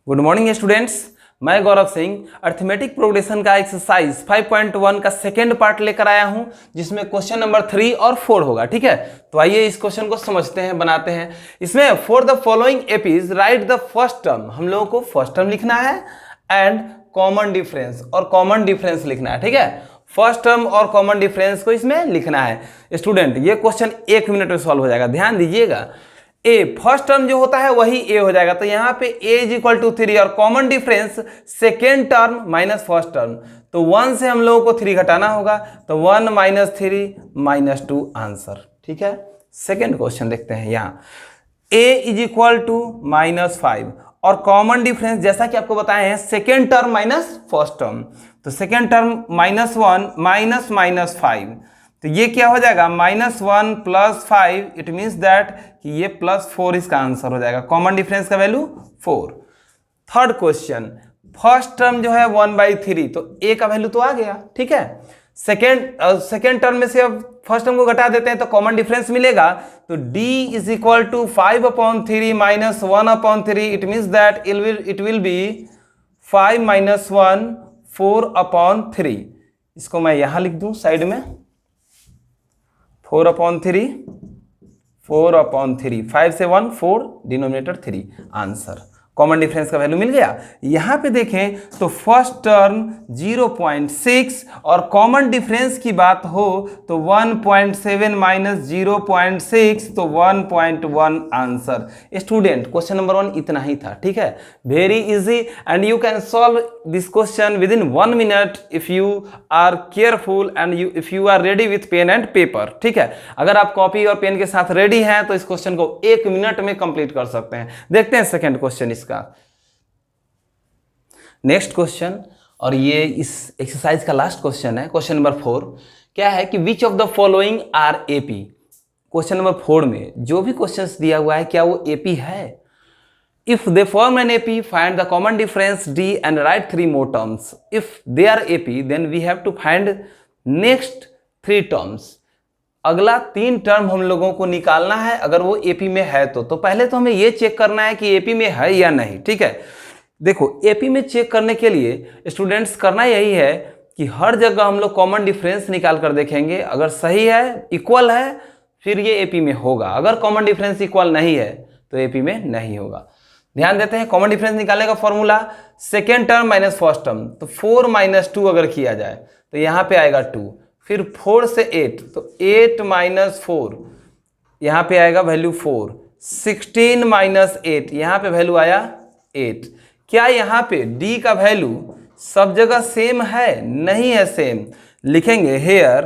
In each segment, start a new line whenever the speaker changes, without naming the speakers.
Good morning students, मैं Gaurav Singh arithmetic progression का exercise 5.1 का सेकेंड पार्ट लेकर आया हूं, जिसमें क्वेश्चन नंबर 3 और 4 होगा। ठीक है, तो आइए इस क्वेश्चन को समझते हैं, बनाते हैं। इसमें for the following APs right the first term, हम लोगों को फर्स्ट टर्म लिखना है एंड कॉमन डिफरेंस, और कॉमन डिफरेंस लिखना है। ठीक है, फर्स्ट टर्म और कॉमन डिफरेंस को इसमें लिखना है। स्टूडेंट, ये क्वेश्चन 1 मिनट में सॉल्व हो जाएगा, ध्यान दीजिएगा। ए फर्स्ट टर्म जो होता है वही ए हो जाएगा, तो यहां पे ए इज इक्वल टू 3 और common difference second term minus first term, तो 1 से हम लोगों को 3 घटाना होगा, तो 1 - 3 - 2 आंसर। ठीक है, सेकेंड क्वेश्चन देखते हैं। यहाँ ए इज इक्वल टू -5 और कॉमन डिफरेंस जैसा कि आपको बताए हैं second term minus first term, तो सेकेंड टर्म -1 - -5, तो ये क्या हो जाएगा -1 + 5, इट मीन्स दैट कि ये +4 इसका आंसर हो जाएगा। कॉमन डिफरेंस का value 4। Third question, first term जो है 1/3, तो ए का वैल्यू तो आ गया। ठीक है, सेकेंड टर्म में से अब फर्स्ट टर्म को घटा देते हैं तो कॉमन डिफरेंस मिलेगा, तो d is equal to 5/3 - 1/3, it means that it will be 5 - 1 4/3। इसको मैं यहां लिख दूं साइड में, 4/3, 5 से 1 4, डिनोमिनेटर 3, आंसर। कॉमन डिफरेंस का वैल्यू मिल गया। यहां पे देखें तो फर्स्ट टर्म 0.6 और कॉमन डिफरेंस की बात हो तो 1.7 - 0.6, तो 1.1 आंसर। स्टूडेंट, क्वेश्चन नंबर 1 इतना ही था। ठीक है, very easy and you can solve this question within 1 minute if you are careful and if you are ready with pen and paper. ठीक है, अगर आप कॉपी और पेन के साथ रेडी हैं तो इस क्वेश्चन को 1 मिनट में कंप्लीट कर सकते हैं। देखते हैं सेकेंड क्वेश्चन इसका। नेक्स्ट क्वेश्चन, और ये इस एक्सरसाइज का लास्ट क्वेश्चन है, क्वेश्चन नंबर 4। क्या है कि which of the following are AP. Question number 4 में जो भी क्वेश्चंस दिया हुआ है क्या वो एपी है। If they form an AP find the common difference D and write 3 more terms. If they are AP then we have to find next 3 terms. अगला 3 टर्म हम लोगों को निकालना है अगर वो एपी में है तो पहले तो हमें ये चेक करना है कि एपी में है या नहीं। ठीक है, देखो एपी में चेक करने के लिए स्टूडेंट्स करना यही है कि हर जगह हम लोग कॉमन डिफरेंस निकाल कर देखेंगे, अगर सही है, इक्वल है, फिर ये एपी में होगा। अगर कॉमन डिफरेंस इक्वल नहीं है तो एपी में नहीं होगा। ध्यान देते हैं, कॉमन डिफरेंस निकालने का formula second term minus first term, तो 4 - 2 अगर किया जाए तो यहाँ पे आएगा 2, फिर 4 से 8, तो 8 - 4, यहाँ पे आएगा वैल्यू 4, 16 - 8, यहाँ पे वैल्यू आया 8। क्या यहाँ पे d का वैल्यू सब जगह सेम है? नहीं है सेम। लिखेंगे here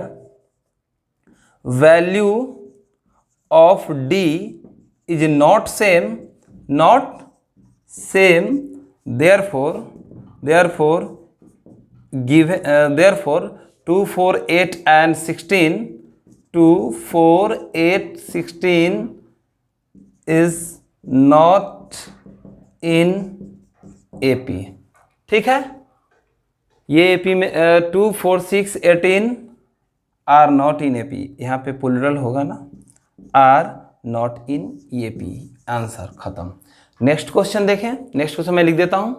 value of d is not same, therefore 2, 4, 8 and 16, 2, 4, 8, 16 is not in AP। ठीक है, ये AP में 2, 4, 6, 18 आर नॉट इन AP, यहाँ पे प्लूरल होगा ना, are not in AP, answer खत्म। नेक्स्ट क्वेश्चन देखें। नेक्स्ट क्वेश्चन मैं लिख देता हूं,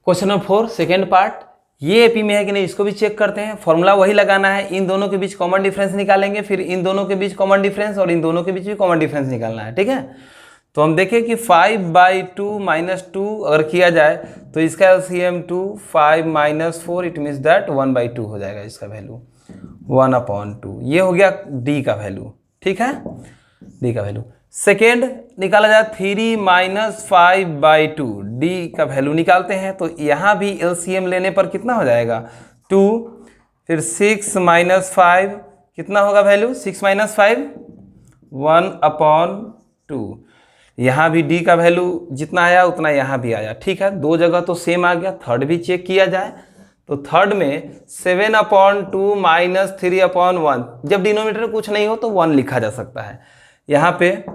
क्वेश्चन नंबर 4 सेकेंड पार्ट। ये एपी में है कि नहीं इसको भी चेक करते हैं। फॉर्मूला वही लगाना है, इन दोनों के बीच कॉमन डिफरेंस निकालेंगे, फिर इन दोनों के बीच कॉमन डिफरेंस और इन दोनों के बीच भी कॉमन डिफरेंस निकालना है। ठीक है, तो हम देखें कि 5/2 - 2 अगर किया जाए तो इसका LCM 2, 5 - 4, इट मीन्स दैट 1/2 हो जाएगा इसका वैल्यू, 1/2। ये हो गया डी का वैल्यू। ठीक है, डी का वैल्यू। सेकेंड निकाला जाए 3 - 5/2, डी का वैल्यू निकालते हैं, तो यहाँ भी LCM लेने पर कितना हो जाएगा 2, फिर 6 - 5, कितना होगा वैल्यू 6 - 5, 1/2। यहाँ भी डी का वैल्यू जितना आया उतना यहाँ भी आया। ठीक है, 2 जगह तो सेम आ गया। थर्ड भी चेक किया जाए तो थर्ड में 7/2 - 3/1, जब डिनोमिनेटर कुछ नहीं हो तो 1 लिखा जा सकता है। यहाँ पे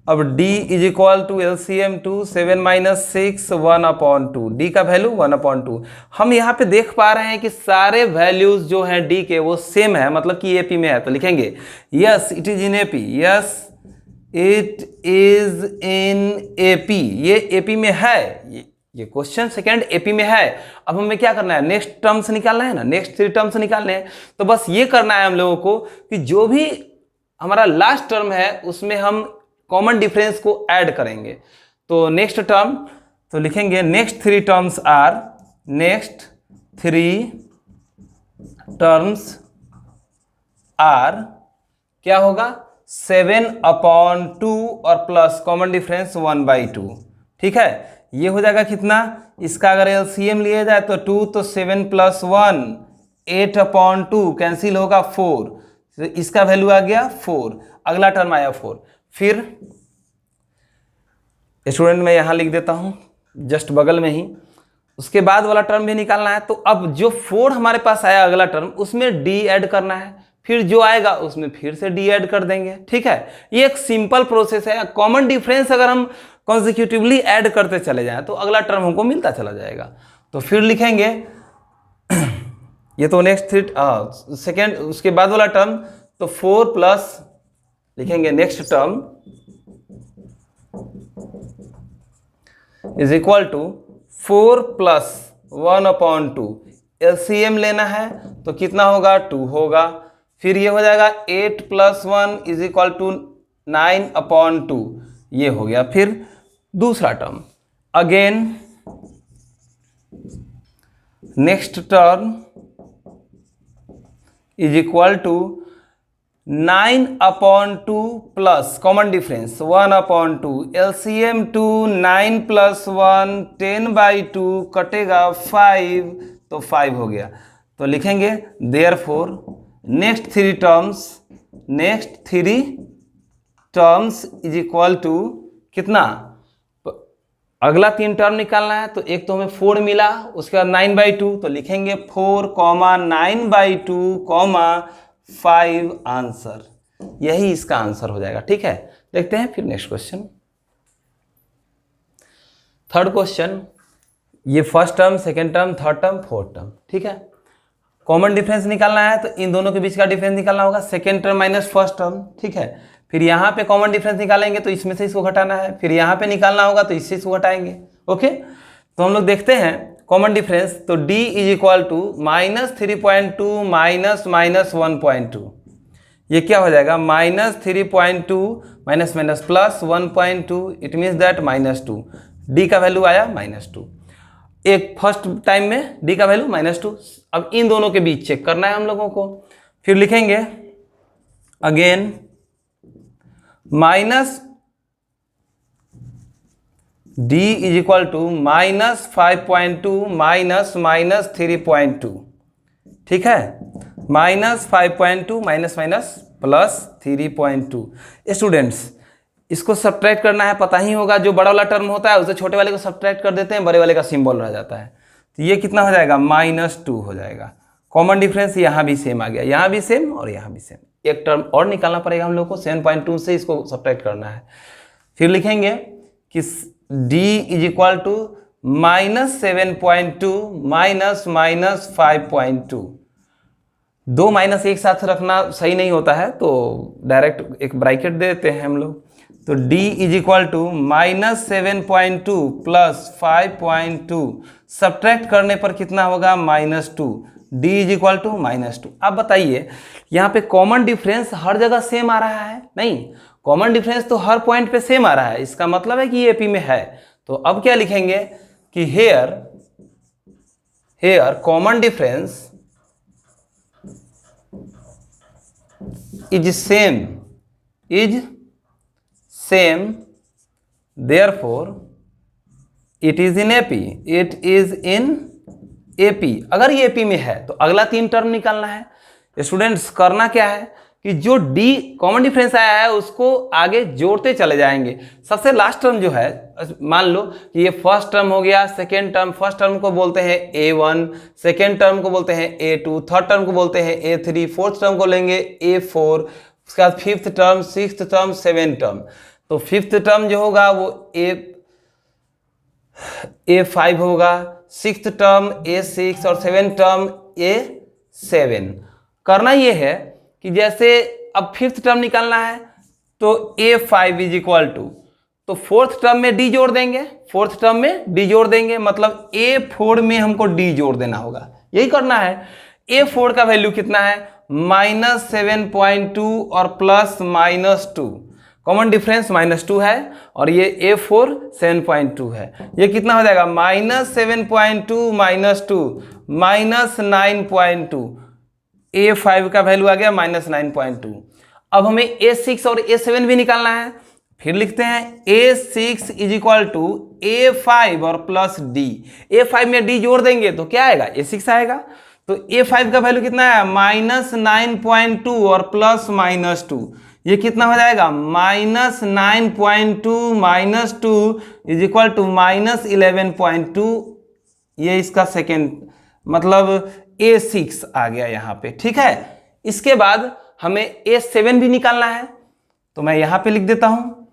अब d is equal to LCM 2, 7 - 6, 1/2, d का वैल्यू 1/2। हम यहाँ पे देख पा रहे हैं कि सारे वैल्यूज जो हैं d के वो सेम है, मतलब कि AP में है, तो लिखेंगे yes it is in AP, yes it is in AP, ये एपी में है, ये क्वेश्चन सेकंड एपी में है। अब हमें क्या करना है, नेक्स्ट टर्म्स निकालना है ना, नेक्स्ट 3 टर्म्स निकालने हैं। तो बस ये करना है हम लोगों को कि जो भी हमारा लास्ट टर्म है उसमें हम कॉमन डिफरेंस को ऐड करेंगे। तो नेक्स्ट टर्म तो लिखेंगे next 3 terms are, next 3 terms are क्या होगा 7/2 और प्लस कॉमन डिफरेंस 1/2। ठीक है, ये हो जाएगा कितना, इसका अगर एलसीएम लिया जाए तो 2, तो 7 + 1 8/2 कैंसिल होगा 4, तो इसका वैल्यू आ गया 4, अगला टर्म आया 4। फिर स्टूडेंट मैं यहां लिख देता हूं जस्ट बगल में ही, उसके बाद वाला टर्म भी निकालना है। तो अब जो 4 हमारे पास आया अगला टर्म, उसमें डी ऐड करना है, फिर जो आएगा उसमें फिर से डी ऐड कर देंगे। ठीक है, ये एक सिंपल प्रोसेस है। कॉमन डिफरेंस अगर हम कॉन्सिक्यूटिवली ऐड करते चले जाएं तो अगला टर्म हमको मिलता चला जाएगा। तो फिर लिखेंगे ये तो नेक्स्ट 3 सेकेंड, उसके बाद वाला टर्म तो 4 प्लस लिखेंगे next term is equal to 4 + 1/2। LCM लेना है तो कितना होगा 2 होगा। फिर ये हो जाएगा 8 + 1 इज इक्वल टू 9/2, ये हो गया। फिर दूसरा term again next term is equal to 9/2 plus common difference 1/2, LCM 2 9 + 1 10/2 कटेगा 5, तो 5 हो गया। तो लिखेंगे therefore next 3 terms is equal to कितना, अगला 3 टर्म निकालना है। तो एक तो हमें 4 मिला, उसके बाद 9/2, तो लिखेंगे 4, 9/2, 5 आंसर, यही इसका आंसर हो जाएगा। ठीक है, देखते हैं फिर नेक्स्ट क्वेश्चन। थर्ड क्वेश्चन, ये first term, second term, third term, fourth term. ठीक है, कॉमन डिफरेंस निकालना है तो इन दोनों के बीच का डिफरेंस निकालना होगा, second term minus first term. ठीक है, फिर यहाँ पे कॉमन डिफरेंस निकालेंगे तो इसमें से इसको घटाना है, फिर यहाँ पे निकालना होगा तो इससे इसको घटाएंगे। ओके, तो हम लोग देखते हैं कॉमन डिफरेंस। तो d is equal to -3.2 minus 1.2, ये क्या हो जाएगा -3.2 minus plus 1.2, it means that -2, d का वैल्यू आया -2। एक फर्स्ट टाइम में d का वैल्यू -2। अब इन दोनों के बीच चेक करना है हम लोगों को। फिर लिखेंगे again minus d is equal to -5.2 minus 3.2। ठीक है, -5.2 माइनस प्लस 3.2। स्टूडेंट्स इसको सब्ट्रैक्ट करना है, पता ही होगा, जो बड़ा वाला टर्म होता है उसे छोटे वाले को सब्ट्रैक्ट कर देते हैं, बड़े वाले का सिंबल रह जाता है। तो ये कितना हो जाएगा -2 हो जाएगा। कॉमन डिफरेंस यहाँ भी सेम आ गया, यहाँ भी सेम और यहाँ भी सेम। एक टर्म और निकालना पड़ेगा हम लोग को, 7.2 से इसको सब्ट्रैक्ट करना है। फिर लिखेंगे कि d is equal to -7.2 minus 5.2। 2 minus एक साथ रखना सही नहीं होता है, तो डायरेक्ट एक ब्रैकेट दे देते हैं हम लोग। तो d is equal to -7.2 plus 5.2, subtract करने पर कितना होगा -2, d इज इक्वल टू -2। अब बताइए यहाँ पे कॉमन डिफरेंस हर जगह सेम आ रहा है? नहीं, कॉमन डिफरेंस तो हर पॉइंट पे सेम आ रहा है, इसका मतलब है कि ये एपी में है। तो अब क्या लिखेंगे कि here common difference is same therefore it is in AP. अगर ये एपी में है तो अगला 3 टर्म निकालना है। स्टूडेंट्स करना क्या है कि जो d कॉमन डिफरेंस आया है उसको आगे जोड़ते चले जाएंगे। सबसे लास्ट टर्म जो है, मान लो कि ये फर्स्ट टर्म हो गया, सेकेंड टर्म, फर्स्ट टर्म को बोलते हैं a1, सेकेंड टर्म को बोलते हैं a2, थर्ड टर्म को बोलते हैं a3, फोर्थ टर्म को लेंगे a4, उसके बाद fifth term, sixth term, seventh term. तो फिफ्थ टर्म जो होगा वो a5 होगा, सिक्स्थ टर्म a6 और सेवेंथ टर्म a7। करना ये है कि जैसे अब फिफ्थ टर्म निकालना है तो A5 इज इक्वल टू, तो फोर्थ टर्म में डी जोड़ देंगे, फोर्थ टर्म में डी जोड़ देंगे, मतलब A4 में हमको डी जोड़ देना होगा, यही करना है। A4 का वैल्यू कितना है, -7.2 और +-2, कॉमन डिफरेंस -2 है, और ये A4 7.2 है, ये कितना हो जाएगा, -7.2 -2 -9.2, A5 का वैल्यू आ गया -9.2। अब हमें A6 और A7 भी निकालना है, फिर लिखते हैं A6 is equal to A5 और प्लस D, A5 में D जोड़ देंगे तो क्या आएगा, A6 आएगा। तो A5 का वैल्यू कितना है, -9.2 और +-2, ये कितना हो जाएगा, -9.2 -2 इज इक्वल टू -11.2, ये इसका सेकेंड मतलब A6 आ गया यहाँ पे, ठीक है। इसके बाद हमें A7 भी निकालना है, तो मैं यहाँ पे लिख देता हूँ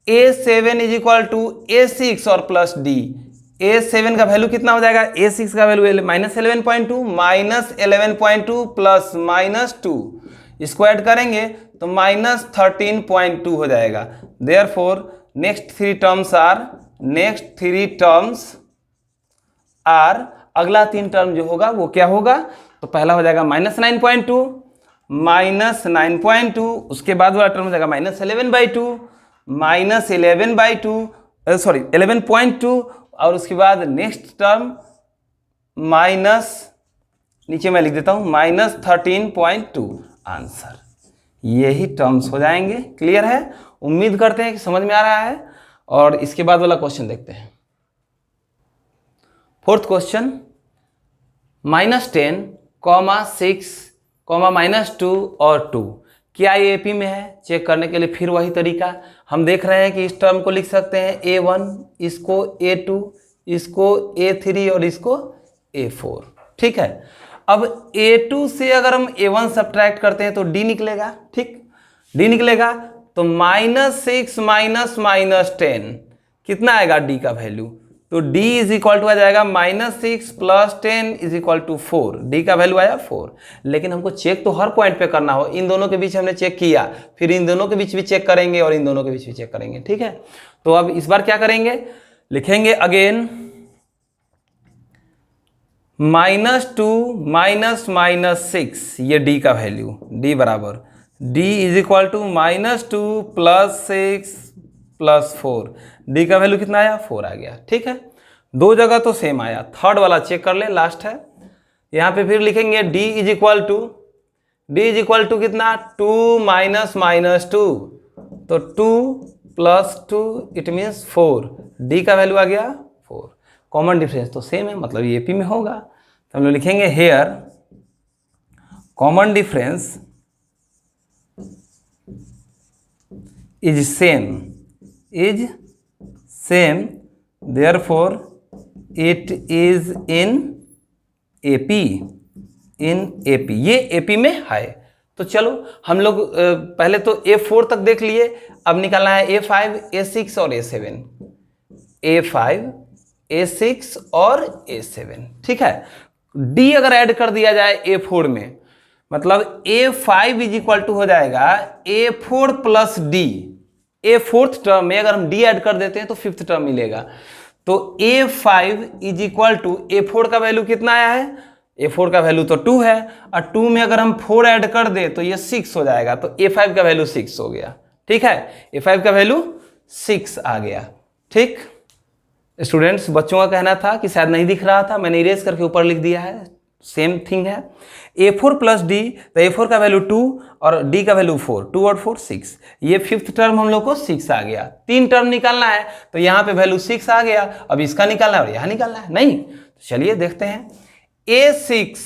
A7 is equal to A6 और प्लस D। A7 का वैल्यू कितना हो जाएगा, A6 का वैल्यू -11.2 -11.2 प्लस -2, इसको ऐड करेंगे तो -13.2 हो जाएगा। Therefore next three terms are, अगला 3 टर्म जो होगा वो क्या होगा, तो पहला हो जाएगा -9.2, उसके बाद वाला टर्म हो जाएगा -11.2, और उसके बाद नेक्स्ट टर्म माइनस, नीचे मैं लिख देता हूं -13.2 आंसर। यही टर्म्स हो जाएंगे। क्लियर है, उम्मीद करते हैं कि समझ में आ रहा है। और इसके बाद वाला क्वेश्चन देखते हैं। फोर्थ क्वेश्चन, -10, -6, -2 और 2, क्या ये एपी में है, चेक करने के लिए फिर वही तरीका। हम देख रहे हैं कि इस टर्म को लिख सकते हैं A1, इसको A2, इसको A3 और इसको A4, ठीक है। अब A2 से अगर हम A1 सब्ट्रैक्ट करते हैं तो D निकलेगा, ठीक, D निकलेगा, तो -6 -10 कितना आएगा D का वैल्यू, तो D इज इक्वल टू आ जाएगा -6 + 10 इज इक्वल टू 4, D का वैल्यू आया 4। लेकिन हमको चेक तो हर पॉइंट पे करना हो, इन दोनों के बीच हमने चेक किया, फिर इन दोनों के बीच भी चेक करेंगे और इन दोनों के बीच भी चेक करेंगे, ठीक है। तो अब इस बार क्या करेंगे, लिखेंगे अगेन -2 -6, ये D का वैल्यू, D बराबर D is equal to -2 + 6 + 4, D का वैल्यू कितना आया, 4 आ गया, ठीक है। दो जगह तो सेम आया, थर्ड वाला चेक कर ले, लास्ट है। यहाँ पे फिर लिखेंगे D इज इक्वल टू कितना, 2 - -2, तो 2 + 2 इट मीन्स 4, D का वैल्यू आ गया 4। कॉमन डिफरेंस तो सेम है, मतलब ये AP में होगा। तो हम लोग लिखेंगे here common difference is same, therefore it is in AP, ये AP में है। तो चलो हम लोग पहले तो A4 तक देख लिए, अब निकालना है A5, A6 और A7, A5, A6 और A7, ठीक है। D अगर ऐड कर दिया जाए A4 में, मतलब A5 इज इक्वल टू हो जाएगा A4 + D। A4th टर्म में अगर हम D ऐड कर देते हैं तो 5th टर्म मिलेगा। तो A5 is equal to, A4 का वैल्यू कितना आया है, A4 का वैल्यू तो 2 है, और 2 में अगर हम 4 ऐड कर दे तो ये 6 हो जाएगा, तो A5 का वैल्यू 6 हो गया, ठीक है। A5 का वैल्यू 6 आ गया, ठीक। स्टूडेंट्स, बच्चों का कहना था कि शायद नहीं दिख रहा था, मैंने इरेज करके ऊपर लिख दिया है, सेम थिंग है। A4 + D, तो A4 का वैल्यू 2 और D का वैल्यू 4, 2 और 4 6, ये 5th टर्म हम लोग को 6 आ गया। 3 टर्म निकालना है, तो यहाँ पे वैल्यू 6 आ गया, अब इसका निकालना है और यहाँ निकालना है, नहीं। तो चलिए देखते हैं, A6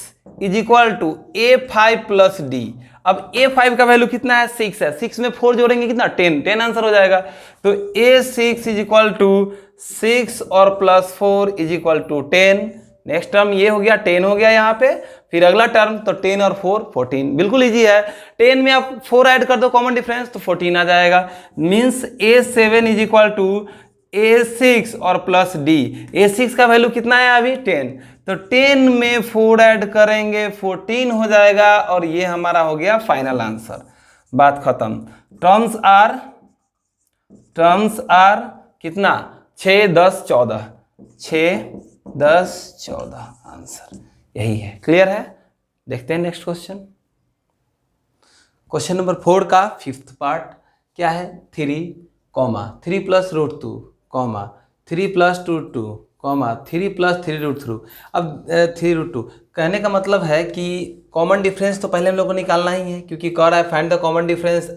is equal to A5 + D। अब A5 का वैल्यू कितना है, 6 है, 6 में 4 जोड़ेंगे कितना, 10 आंसर हो जाएगा। तो A6 इज इक्वल टू 6 और +4 is equal to 10। Next term ये हो गया, 10 हो गया यहाँ पे, फिर अगला टर्म तो 10 और 4 14, बिल्कुल इजी है। 10 में आप 4 ऐड कर दो कॉमन डिफरेंस तो 14 आ जाएगा। Means A7 is equal to A6 और प्लस D। A6 का वैल्यू कितना है अभी, 10, तो 10 में 4 ऐड करेंगे 14 हो जाएगा, और ये हमारा हो गया फाइनल आंसर। बात खत्म। टर्म्स आर कितना 6 10 14, 6 10 14 आंसर यही है। क्लियर है? देखते हैं नेक्स्ट क्वेश्चन। क्वेश्चन नंबर 4 का 5th पार्ट क्या है? 3 + √2 3 + 2 2 3 + 3 √3। अब 3 √2 कहने का मतलब है कि कॉमन डिफरेंस तो पहले हम लोग को निकालना ही है, क्योंकि कह रहा है find the common difference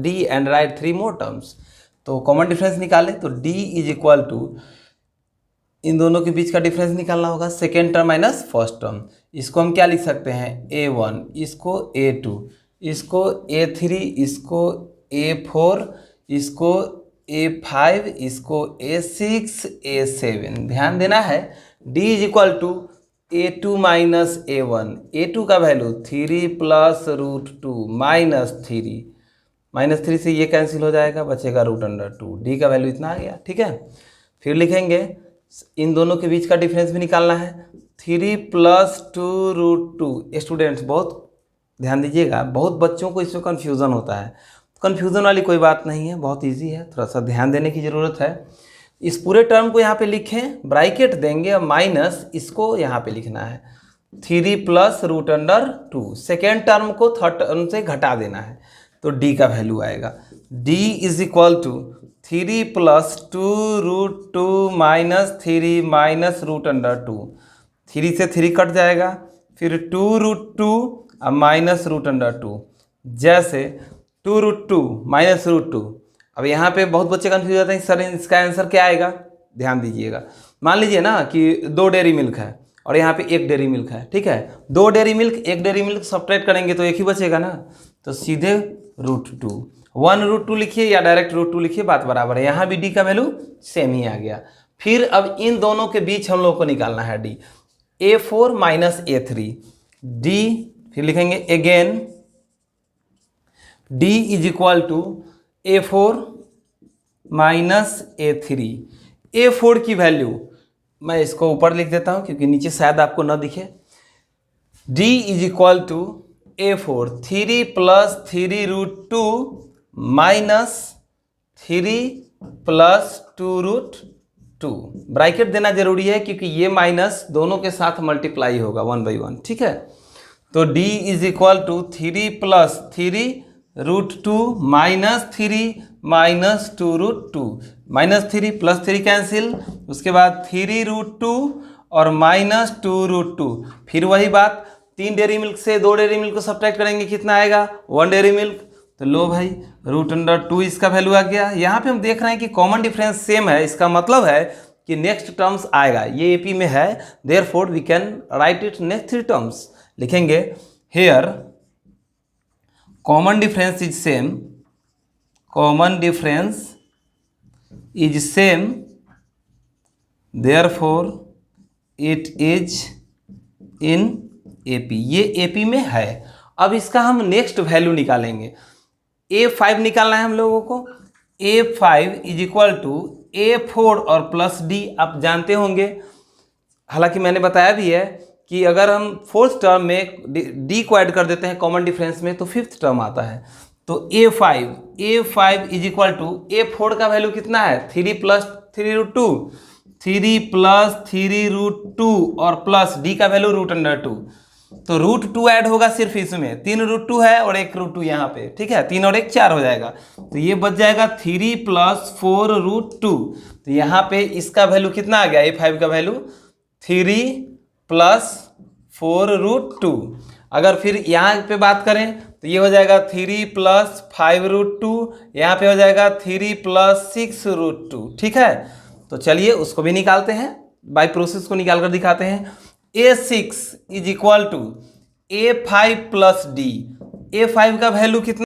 D and write 3 more terms. तो कॉमन डिफरेंस निकाले तो d = इन दोनों के बीच का डिफरेंस निकालना होगा, second term minus first term. इसको हम क्या लिख सकते हैं? a1, इसको a2, इसको a3, इसको a4, इसको a5, इसको a6, a7। ध्यान देना है d = a2 minus a1। a2 का वैल्यू 3 + √2 -3 से ये कैंसिल हो जाएगा, बचेगा √2। d का वैल्यू इतना आ गया। ठीक है, फिर लिखेंगे इन दोनों के बीच का डिफरेंस भी निकालना है। 3 + 2 √2। स्टूडेंट्स बहुत ध्यान दीजिएगा, बहुत बच्चों को इसमें कन्फ्यूज़न होता है। कन्फ्यूज़न वाली कोई बात नहीं है, बहुत इजी है, थोड़ा सा ध्यान देने की ज़रूरत है। इस पूरे टर्म को यहाँ पे लिखें, ब्रैकेट देंगे और माइनस इसको यहाँ पे लिखना है 3 + √2। सेकेंड टर्म को थर्ड टर्म से घटा देना है, तो d का वैल्यू आएगा d = 3 + 2 √2 -3 -√2। 3 से 3 कट जाएगा, फिर 2 √2 और -√2। जैसे 2 √2 -√2। अब यहाँ पे बहुत बच्चे कंफ्यूज होते हैं सर इसका आंसर क्या आएगा। ध्यान दीजिएगा, मान लीजिए ना कि 2 डेयरी मिल्क है और यहाँ पे 1 डेयरी मिल्क है। ठीक है, 2 dairy milk 1 dairy milk subtract करेंगे तो एक ही बचेगा ना, तो सीधे √2 1 √2 लिखिए या डायरेक्ट √2 लिखिए, बात बराबर है। यहाँ भी d का वैल्यू सेम ही आ गया। फिर अब इन दोनों के बीच हम लोग को निकालना है d, a4 - a3 d। फिर लिखेंगे again d = a4 - a3। a4 की वैल्यू मैं इसको ऊपर लिख देता हूँ क्योंकि नीचे शायद आपको न दिखे। d = a4 3 + 3 √2 -3 + 2 √2। ब्रैकेट देना जरूरी है क्योंकि ये माइनस दोनों के साथ मल्टीप्लाई होगा 1/1। ठीक है, तो d = 3 + 3 √2 -3 -2 √2। -3 + 3 कैंसिल, उसके बाद 3 √2 और -2 √2। फिर वही बात, 3 डेयरी मिल्क से 2 डेयरी मिल्क को सब्ट्रैक्ट करेंगे, कितना आएगा? 1 डेयरी मिल्क। तो लो भाई √2 इसका वैल्यू आ गया। यहाँ पे हम देख रहे हैं कि कॉमन डिफरेंस सेम है, इसका मतलब है कि नेक्स्ट टर्म्स आएगा। ये एपी में है, therefore we can write it next 3 terms. लिखेंगे here common difference is same, common difference is same, therefore it is in AP. ये एपी में है। अब इसका हम नेक्स्ट वैल्यू निकालेंगे। a5 निकालना है हम लोगों को। a5 = a4 और प्लस d। आप जानते होंगे, हालांकि मैंने बताया भी है कि अगर हम फोर्थ टर्म में d को ऐड कर देते हैं कॉमन डिफरेंस में तो 5th टर्म आता है। तो a5 = a4 का वैल्यू कितना है? 3 + 3 √2, 3 + 3 √2 और प्लस d का वैल्यू √2। तो √2 ऐड होगा सिर्फ इसमें, 3 √2 है और 1 √2 यहाँ पे। ठीक है, 3 और 1 4 हो जाएगा, तो ये बच जाएगा 3 + 4 √2। तो यहाँ पे इसका वैल्यू कितना आ गया? a5 का वैल्यू 3 + 4 √2। अगर फिर यहाँ पे बात करें तो ये हो जाएगा 3 + 5 √2, यहाँ पे हो जाएगा 3 + 6 √2। ठीक है, तो चलिए उसको भी निकालते हैं, बाय प्रोसेस को निकाल कर दिखाते हैं। a6 = a5 + d। a5 का वैल्यू कितना?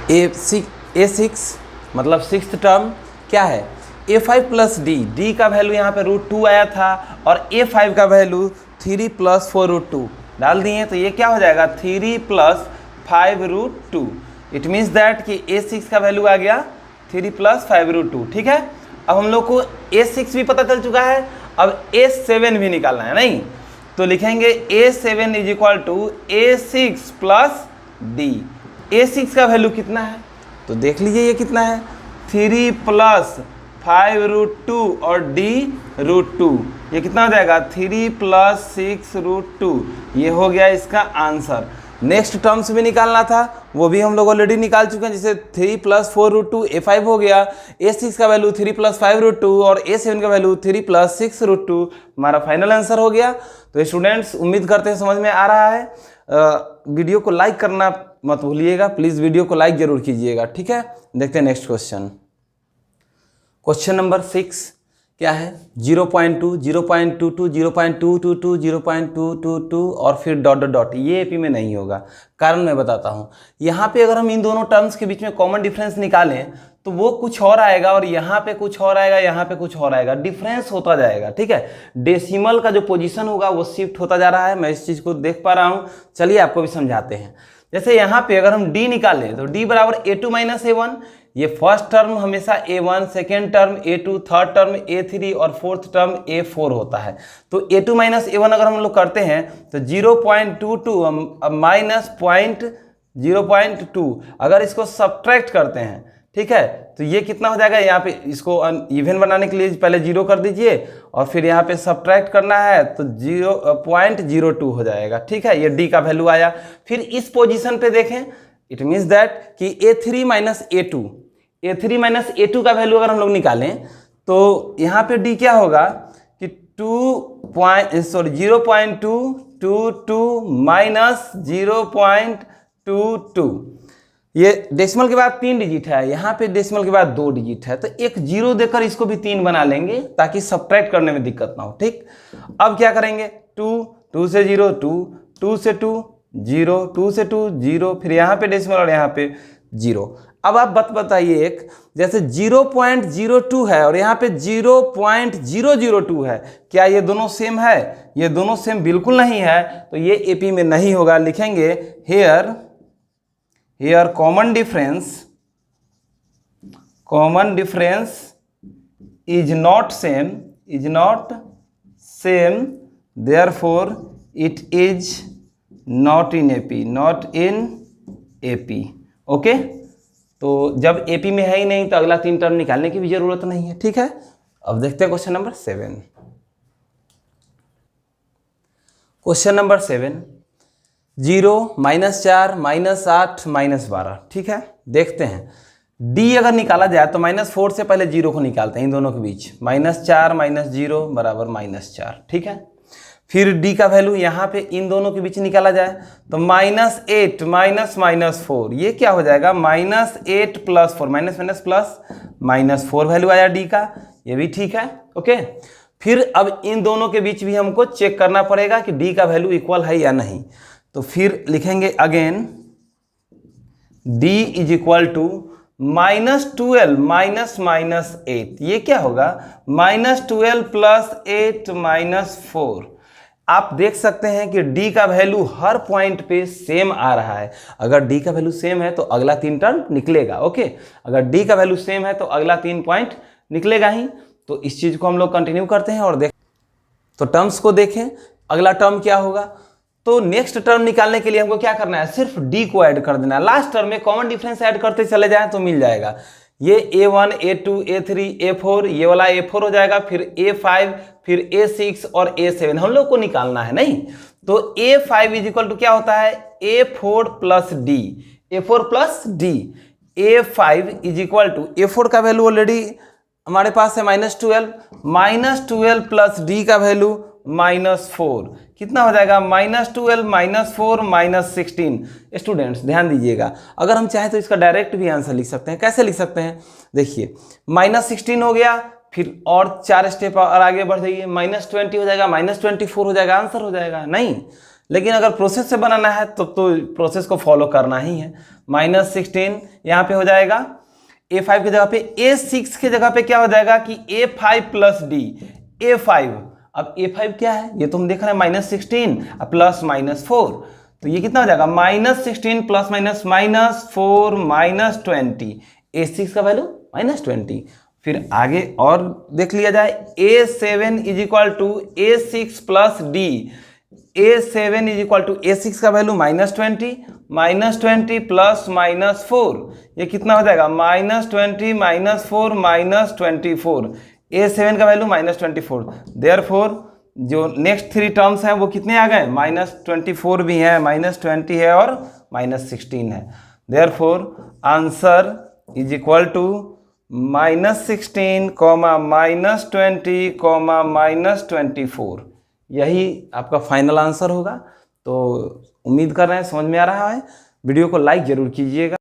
a6 मतलब 6th टर्म क्या है? a5 + d। d का वैल्यू यहाँ पे √2 आया था और a5 का वैल्यू 3 + 4 √2 डाल दिए, तो ये क्या हो जाएगा? 3 + 5 √2। इट मीन्स दैट कि a6 का वैल्यू आ गया 3 + 5 √2। ठीक है, अब हम लोग को a6 भी पता चल चुका है, अब a7 भी निकालना है नहीं, तो लिखेंगे a7 = a6 + d। A6 का वैल्यू कितना है, तो देख लीजिए ये कितना है, 3 + 5√2 और D√2, ये कितना हो जाएगा 3 + 6√2, ये हो गया इसका आंसर। नेक्स्ट टर्म्स भी निकालना था, वो भी हम लोग ऑलरेडी निकाल चुके हैं, जैसे 3 + 4√2 A5 हो गया, A6 का वैल्यू 3 + 5√2 और A7 का वैल्यू 3 + 6√2, हमारा फाइनल आंसर हो गया। तो स्टूडेंट्स उम्मीद करते हैं समझ में आ रहा है। वीडियो को लाइक करना मत भूलिएगा, प्लीज़ वीडियो को लाइक जरूर कीजिएगा, ठीक है। देखते हैं नेक्स्ट क्वेश्चन। क्वेश्चन नंबर 6 क्या है, 0.2, 0.22, 0.222, 0.222 और फिर डॉट डॉट डॉट। ये एपी में नहीं होगा, कारण मैं बताता हूँ। यहाँ पे अगर हम इन दोनों टर्म्स के बीच में कॉमन डिफरेंस निकालें तो वो कुछ और आएगा और यहाँ पे कुछ और आएगा, यहाँ पे कुछ और आएगा, डिफरेंस होता जाएगा, ठीक है। डेसिमल का जो पोजीशन होगा वो शिफ्ट होता जा रहा है, मैं इस चीज़ को देख पा रहा हूँ। चलिए आपको भी समझाते हैं। जैसे यहाँ पे अगर हम d निकालें तो d बराबर A2 - A1, ये फर्स्ट टर्म हमेशा A1, second term A2, third term A3 और फोर्थ टर्म A4 होता है। तो A2 - A1 अगर हम लोग करते हैं तो 0.22 माइनस 0.2, अगर इसको सब्ट्रैक्ट करते हैं, ठीक है, तो ये कितना हो जाएगा, यहाँ पे इसको इवन बनाने के लिए पहले 0 कर दीजिए और फिर यहाँ पे सब्ट्रैक्ट करना है तो 0.02 हो जाएगा, ठीक है। ये d का वैल्यू आया। फिर इस पोजीशन पे देखें, इट मीन्स दैट कि A3 - A2 का वैल्यू अगर हम लोग निकालें तो यहाँ पे d क्या होगा कि 0.222 माइनस 0.22। ये डेसिमल के बाद 3 डिजिट है, यहाँ पे डेसिमल के बाद 2 डिजिट है, तो एक 0 देकर इसको भी 3 बना लेंगे ताकि सब्ट्रैक्ट करने में दिक्कत ना हो, ठीक। अब क्या करेंगे, 2 से 0 2, 2 से 2 0, 2 से 2 0, फिर यहाँ पे डेसिमल और यहाँ पे 0। अब आप बताइए, एक जैसे 0.02 है और यहाँ पे 0.002 है, क्या ये दोनों सेम है? ये दोनों सेम बिल्कुल नहीं है, तो ये एपी में नहीं होगा। लिखेंगे here common difference is not same, therefore it is not in AP, okay. तो जब एपी में है ही नहीं तो अगला 3 टर्म निकालने की भी जरूरत नहीं है, ठीक है। अब देखते हैं क्वेश्चन नंबर 7। क्वेश्चन नंबर 7, 0, -4, -8, -12, ठीक है। देखते हैं d अगर निकाला जाए तो -4 से पहले 0 को निकालते हैं इन दोनों के बीच, -4 - 0 बराबर -4, ठीक है। फिर d का वैल्यू यहाँ पे इन दोनों के बीच निकाला जाए तो -8 -4, ये क्या हो जाएगा, -8 + 4, -4 वैल्यू आया d का, ये भी ठीक है, ओके। फिर अब इन दोनों के बीच भी हमको चेक करना पड़ेगा कि d का वैल्यू इक्वल है या नहीं। तो फिर लिखेंगे again d is equal to -12 -8, ये क्या होगा, -12 + 8 -4। आप देख सकते हैं कि d का वैल्यू हर पॉइंट पे सेम आ रहा है। अगर d का वैल्यू सेम है तो अगला 3 टर्म निकलेगा, ओके। अगर d का वैल्यू सेम है तो अगला 3 पॉइंट निकलेगा ही। तो इस चीज को हम लोग कंटिन्यू करते हैं और तो टर्म्स को देखें, अगला टर्म क्या होगा। तो नेक्स्ट टर्म निकालने के लिए हमको क्या करना है, सिर्फ d को ऐड कर देना है। लास्ट टर्म में कॉमन डिफरेंस ऐड करते चले जाएं तो मिल जाएगा। ये A1, A2, A3, A4, ये वाला A4 हो जाएगा, फिर A5, फिर A6 और A7 हम लोग को निकालना है, नहीं। तो A5 इज इक्वल टू क्या होता है, A4 + D, A4 + D। A5 is equal to, A4 का वैल्यू ऑलरेडी हमारे पास है -12 + D का वैल्यू -4, कितना हो जाएगा, -12 -4 -16। स्टूडेंट्स ध्यान दीजिएगा, अगर हम चाहें तो इसका डायरेक्ट भी आंसर लिख सकते हैं। कैसे लिख सकते हैं, देखिए -16 हो गया, फिर और 4 स्टेप और आगे बढ़ जाइए, -20 हो जाएगा, -24 हो जाएगा, आंसर हो जाएगा, नहीं। लेकिन अगर प्रोसेस से बनाना है तो प्रोसेस को फॉलो करना ही है। -16 यहाँ पे हो जाएगा, A5 की जगह पे, A6 की जगह पे क्या हो जाएगा कि A5 + D, A5। अब A5 क्या है, ये तो हम देख रहे हैं -16 + -4, तो ये कितना हो जाएगा, -16 + -4 -20। A6 का वैल्यू -20। फिर आगे और देख लिया जाए, A7 is equal to A6 + D। A7 is equal to A6 का वैल्यू -20 प्लस -4, ये कितना हो जाएगा -20 -4 -24। A7 का वैल्यू -24, देयरफॉर जो नेक्स्ट 3 टर्म्स हैं वो कितने आ गए, -24 भी हैं, -20 है और -16 है। Therefore answer is equal to -16, -20, -24। यही आपका फाइनल आंसर होगा। तो उम्मीद कर रहे हैं समझ में आ रहा है। वीडियो को लाइक जरूर कीजिएगा।